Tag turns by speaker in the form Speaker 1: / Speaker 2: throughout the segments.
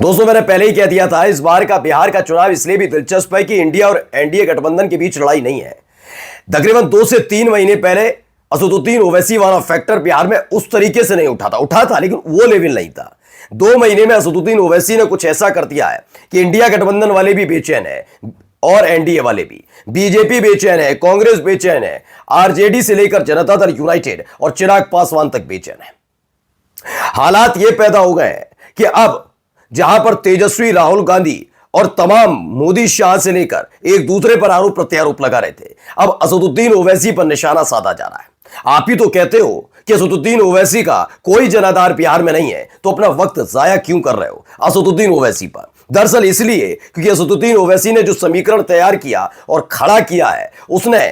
Speaker 1: दोस्तों, मैंने पहले ही कह दिया था इस बार का बिहार का चुनाव इसलिए भी दिलचस्प है कि इंडिया और एनडीए गठबंधन के बीच लड़ाई नहीं है। तकरीबन 2 से 3 महीने पहले असदुद्दीन ओवैसी वाला फैक्टर बिहार में उस तरीके से नहीं उठा था लेकिन वो लेवल नहीं था। 2 महीने में असदुद्दीन ओवैसी ने कुछ ऐसा कर दिया है कि इंडिया गठबंधन वाले भी बेचैन है और एनडीए वाले भी। बीजेपी बेचैन है, कांग्रेस बेचैन है, आरजेडी से लेकर जनता दल यूनाइटेड और चिराग पासवान तक बेचैन है। हालात ये पैदा हो गए हैं कि अब जहां पर तेजस्वी, राहुल गांधी और तमाम मोदी, शाह से लेकर एक दूसरे पर आरोप प्रत्यारोप लगा रहे थे, अब असदुद्दीन ओवैसी पर निशाना साधा जा रहा है। आप ही तो कहते हो कि असदुद्दीन ओवैसी का कोई जनाधार बिहार में नहीं है, तो अपना वक्त जाया क्यों कर रहे हो असदुद्दीन ओवैसी पर? दरअसल इसलिए क्योंकि असदुद्दीन ओवैसी ने जो समीकरण तैयार किया और खड़ा किया है, उसने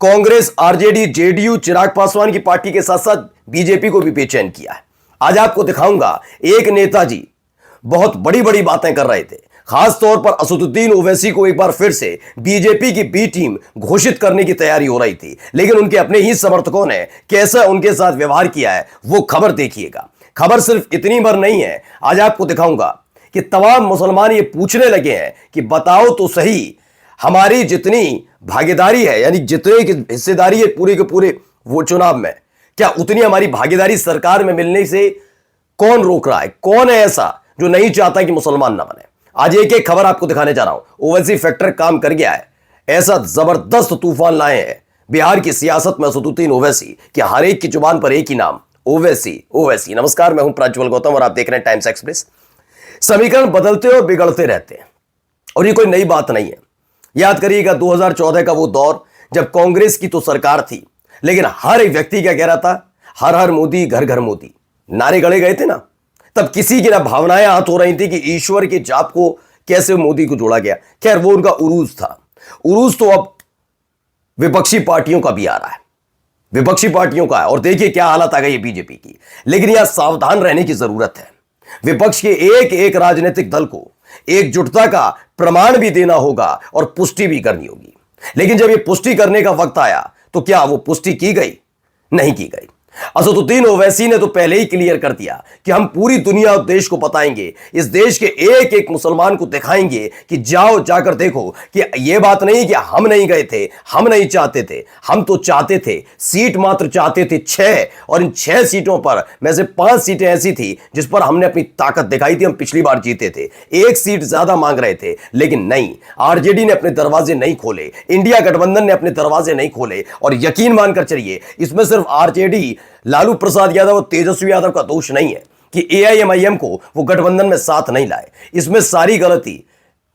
Speaker 1: कांग्रेस, आरजेडी, जेडीयू, चिराग पासवान की पार्टी के साथ साथ बीजेपी को भी बेचैन किया है। आज आपको दिखाऊंगा, एक नेताजी बहुत बड़ी बड़ी बातें कर रहे थे, खास तौर पर असदुद्दीन ओवैसी को एक बार फिर से बीजेपी की बी टीम घोषित करने की तैयारी हो रही थी, लेकिन उनके अपने ही समर्थकों ने कैसा उनके साथ व्यवहार किया है वो खबर देखिएगा। खबर सिर्फ इतनी भर नहीं है, आज आपको दिखाऊंगा कि तमाम मुसलमान ये पूछने लगे हैं कि बताओ तो सही, हमारी जितनी भागीदारी है, यानी जितने की हिस्सेदारी है पूरे के पूरे वो चुनाव में, क्या उतनी हमारी भागीदारी सरकार में मिलने से कौन रोक रहा है? कौन है ऐसा जो नहीं चाहता कि मुसलमान ना बने? आज एक एक खबर आपको दिखाने जा रहा हूं। ओवैसी फैक्टर काम कर गया है, ऐसा जबरदस्त तूफान लाए हैं बिहार की सियासत में असदुद्दीन ओवैसी कि हर एक की जुबान पर एक ही नाम, ओवैसी ओवैसी। नमस्कार, मैं हूं प्रज्वल गौतम और आप देख रहे हैं टाइम्स एक्सप्रेस। समीकरण बदलते और बिगड़ते रहते हैं और ये कोई नई बात नहीं है। याद करिएगा 2014 का वो दौर जब कांग्रेस की तो सरकार थी, लेकिन हर एक व्यक्ति क्या कह रहा था? हर हर मोदी, घर घर मोदी, नारे गढ़े गए थे ना। तब किसी की ना भावनाएं हाथ हो रही थी कि ईश्वर के जाप को कैसे मोदी को जोड़ा गया। खैर, वो उनका उरूज था। उरूज तो अब विपक्षी पार्टियों का भी आ रहा है, विपक्षी पार्टियों का है, और देखिए क्या हालत आ गई है बीजेपी की। लेकिन यह सावधान रहने की जरूरत है। विपक्ष के एक एक राजनीतिक दल को एकजुटता का प्रमाण भी देना होगा और पुष्टि भी करनी होगी। लेकिन जब यह पुष्टि करने का वक्त आया तो क्या वो पुष्टि की गई? नहीं की गई। असदुद्दीन ओवैसी ने तो पहले ही क्लियर कर दिया कि हम पूरी दुनिया और देश को बताएंगे, इस देश के एक एक मुसलमान को दिखाएंगे कि जाओ, जाकर देखो कि यह बात नहीं कि हम नहीं गए थे, हम नहीं चाहते थे, हम तो चाहते थे। सीट मात्र चाहते थे 6, और इन 6 सीटों पर में से 5 सीटें ऐसी थी जिस पर हमने अपनी ताकत दिखाई थी। हम पिछली बार जीते थे। 1 सीट ज्यादा मांग रहे थे, लेकिन नहीं, आरजेडी ने अपने दरवाजे नहीं खोले, इंडिया गठबंधन ने अपने दरवाजे नहीं खोले। और यकीन मानकर चलिए, इसमें सिर्फ आरजेडी, लालू प्रसाद यादव और तेजस्वी यादव का दोष नहीं है कि एआईएमआईएम को वो गठबंधन में साथ नहीं लाए। इसमें सारी गलती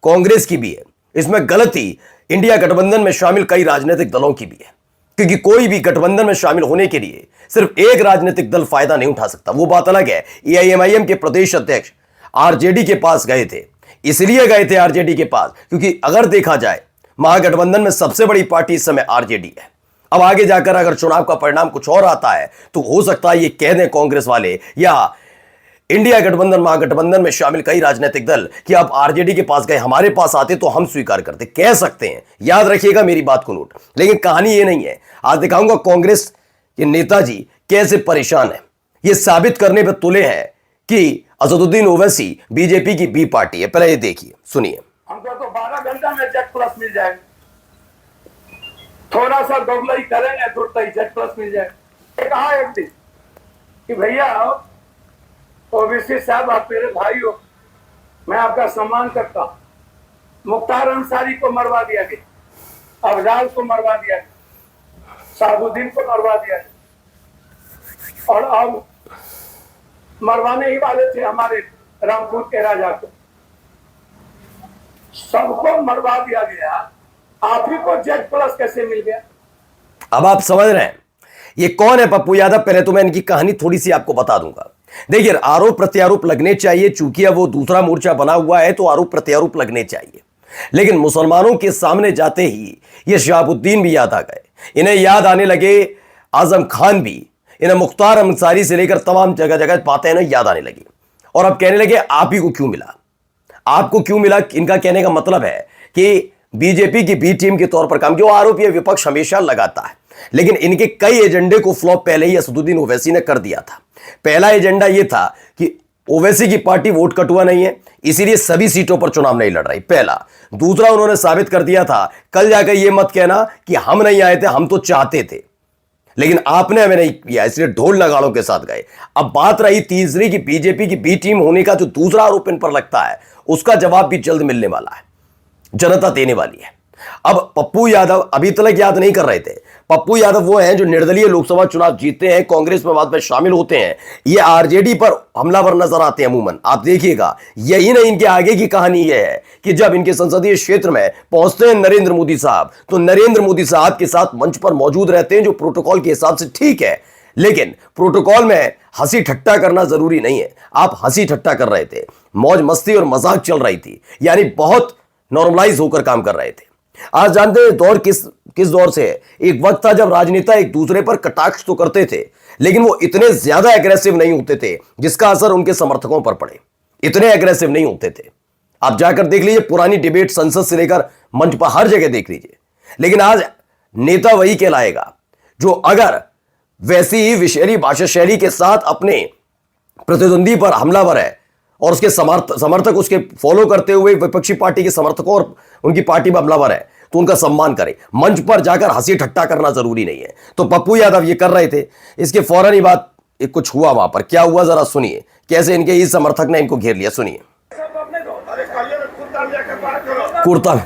Speaker 1: कांग्रेस की भी है, इसमें गलती इंडिया गठबंधन में शामिल कई राजनीतिक दलों की भी है, क्योंकि कोई भी गठबंधन में शामिल होने के लिए सिर्फ एक राजनीतिक दल फायदा नहीं उठा सकता। वो बात अलग है। एआईएमआईएम के प्रदेश अध्यक्ष आरजेडी के पास गए थे, इसलिए गए थे आरजेडी के पास क्योंकि अगर देखा जाए महागठबंधन में सबसे बड़ी पार्टी इस समय आरजेडी है। अब आगे जाकर अगर चुनाव का परिणाम कुछ और आता है तो हो सकता है ये कह दें कांग्रेस वाले या इंडिया गठबंधन, महागठबंधन में शामिल कई राजनीतिक दल कि आप आरजेडी के पास गए, हमारे पास आते तो हम स्वीकार करते। कह सकते हैं, याद रखिएगा मेरी बात को नोट। लेकिन कहानी ये नहीं है। आज दिखाऊंगा कांग्रेस के नेताजी कैसे परेशान है, ये साबित करने पर तुले हैं कि असदुद्दीन ओवैसी बीजेपी की बी पार्टी है। पहले ये देखिए, सुनिए।
Speaker 2: हमको तो 12 घंटा में जेट प्लस मिल जाए, थोड़ा सा दोगलाई करेंगे तो जेट प्लस मिल जाए। कहा एक दिन कि भैया ओबीसी साहब, आप मेरे भाई हो, मैं आपका सम्मान करता हूं। मुख्तार अंसारी को मरवा दिया गया, अफजाल को मरवा दिया गया, साबुद्दीन को मरवा दिया गया, और अब मरवाने ही वाले थे हमारे रामपुर के राजा को। सबको मरवा दिया गया, आप ही को जेट प्लस कैसे मिल गया?
Speaker 1: अब आप समझ रहे हैं ये कौन है पप्पू यादव? पहले तो मैं इनकी कहानी थोड़ी सी आपको बता दूंगा। देखिए, आरोप प्रत्यारोप लगने चाहिए, चूंकि अब वो दूसरा मोर्चा बना हुआ है तो आरोप प्रत्यारोप लगने चाहिए। लेकिन मुसलमानों के सामने जाते ही ये शहाबुद्दीन भी याद आ गए, इन्हें याद आने लगे आजम खान भी, इन्हें मुख्तार अंसारी से लेकर तमाम जगह जगह बातें इन्हें याद आने लगी। और अब कहने लगे आप ही को क्यों मिला, आपको क्यों मिला। इनका कहने का मतलब है कि बीजेपी की बी टीम के तौर पर काम, जो आरोप ये विपक्ष हमेशा लगाता है, लेकिन इनके कई एजेंडे को फ्लॉप पहले ही असदुद्दीन ओवैसी ने कर दिया था। पहला एजेंडा यह था कि ओवैसी की पार्टी वोट कटुआ नहीं है, इसीलिए सभी सीटों पर चुनाव नहीं लड़ रही, पहला। दूसरा, उन्होंने साबित कर दिया था, कल जाकर यह मत कहना कि हम नहीं आए थे, हम तो चाहते थे लेकिन आपने हमें नहीं किया, इसलिए ढोल नगाड़ों के साथ गए। अब बात रही तीसरी की बीजेपी की बी टीम होने का जो दूसरा आरोप इन पर लगता है, उसका जवाब भी जल्द मिलने वाला है, जनता देने वाली है। अब पप्पू यादव अभी तक याद नहीं कर रहे थे, पप्पू यादव वो हैं जो निर्दलीय लोकसभा चुनाव जीतते हैं, कांग्रेस में बाद में शामिल होते हैं, ये आरजेडी पर हमलावर नजर आते हैं अमूमन। आप देखिएगा, यही नहीं इनके आगे की कहानी यह है कि जब इनके संसदीय क्षेत्र में पहुंचते हैं नरेंद्र मोदी साहब, तो नरेंद्र मोदी साहब के साथ मंच पर मौजूद रहते हैं, जो प्रोटोकॉल के हिसाब से ठीक है, लेकिन प्रोटोकॉल में हंसी ठट्टा करना जरूरी नहीं है। आप हंसी ठट्टा कर रहे थे, मौज मस्ती और मजाक चल रही थी, यानी बहुत नॉर्मलाइज होकर काम कर रहे थे। आज जानते हैं दौर किस दौर से है। एक वक्त था जब राजनेता एक दूसरे पर कटाक्ष तो करते थे, लेकिन वो इतने ज्यादा एग्रेसिव नहीं होते थे जिसका असर उनके समर्थकों पर पड़े, इतने एग्रेसिव नहीं होते थे। आप जाकर देख लीजिए, पुरानी डिबेट संसद से लेकर मंच पर हर जगह देख लीजिए। लेकिन आज नेता वही कहलाएगा जो अगर वैसी ही विषैली भाषा शैली के साथ अपने प्रतिद्वंदी पर हमलावर है और उसके समर्थक उसके फॉलो करते हुए विपक्षी पार्टी के समर्थकों और उनकी पार्टी में हमलावर है, तो उनका सम्मान करे। मंच पर जाकर हंसी ठट्टा करना जरूरी नहीं है। तो पप्पू यादव ये कर रहे थे, इसके फौरन ही बाद कुछ हुआ। वहां पर क्या हुआ जरा सुनिए, कैसे इनके ही समर्थक ने इनको घेर लिया, सुनिए। कुर्ता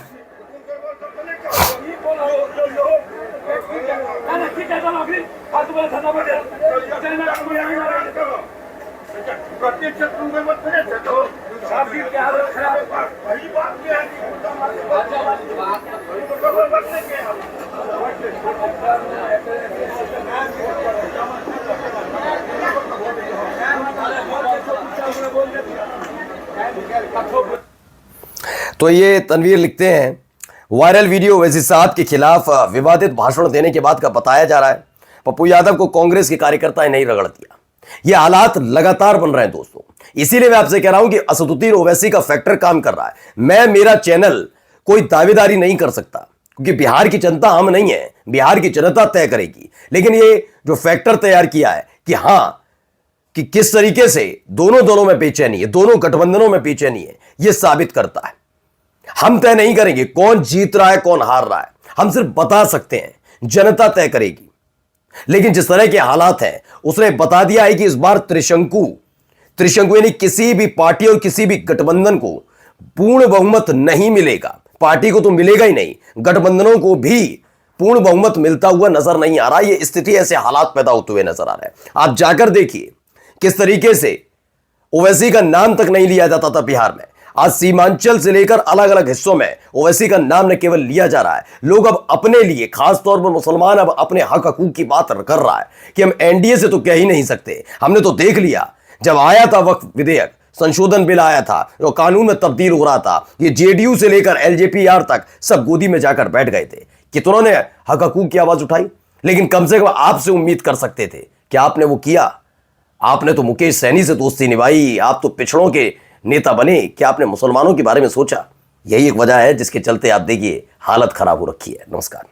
Speaker 1: तो ये तनवीर लिखते हैं, वायरल वीडियो ओवैसी साहब के खिलाफ विवादित भाषण देने के बाद का बताया जा रहा है, पप्पू यादव को कांग्रेस के कार्यकर्ता नहीं रगड़ दिया। ये हालात लगातार बन रहे हैं दोस्तों, इसीलिए मैं आपसे कह रहा हूं कि असदुद्दीन ओवैसी का फैक्टर काम कर रहा है। मेरा चैनल कोई दावेदारी नहीं कर सकता, क्योंकि बिहार की जनता हम नहीं है, बिहार की जनता तय करेगी। लेकिन ये जो फैक्टर तैयार किया है कि हां, कि किस तरीके से दोनों दलों में बेचैनी है, दोनों गठबंधनों में बेचैनी है, यह साबित करता है। हम तय नहीं करेंगे कौन जीत रहा है कौन हार रहा है, हम सिर्फ बता सकते हैं, जनता तय करेगी। लेकिन जिस तरह के हालात हैं, उसने बता दिया है कि इस बार त्रिशंकु यानी किसी भी पार्टी और किसी भी गठबंधन को पूर्ण बहुमत नहीं मिलेगा। पार्टी को तो मिलेगा ही नहीं, गठबंधनों को भी पूर्ण बहुमत मिलता हुआ नजर नहीं आ रहा। यह स्थिति, ऐसे हालात पैदा होते हुए नजर आ रहे हैं। आप जाकर देखिए किस तरीके से ओवैसी का नाम तक नहीं लिया जाता था बिहार में, आज सीमांचल से लेकर अलग अलग हिस्सों में ओवैसी का नाम न केवल लिया जा रहा है, लोग अब अपने लिए, खासतौर पर मुसलमान अब अपने हक हकूक की बात कर रहा है कि हम एनडीए से तो कह ही नहीं सकते। हमने तो देख लिया, जब आया था वक्फ विधेयक, संशोधन बिल आया था जो कानून में तब्दील हो रहा था, ये जेडीयू से लेकर एलजेपीआर तक सब गोदी में जाकर बैठ गए थे। कितनों ने हक हकूक की आवाज उठाई, लेकिन कम से कम आपसे उम्मीद कर सकते थे कि आपने वो किया। आपने तो मुकेश सैनी से दोस्ती निभाई, आप तो पिछड़ों के नेता बने, क्या आपने मुसलमानों के बारे में सोचा? यही एक वजह है जिसके चलते आप देखिए हालत खराब हो रखी है। नमस्कार।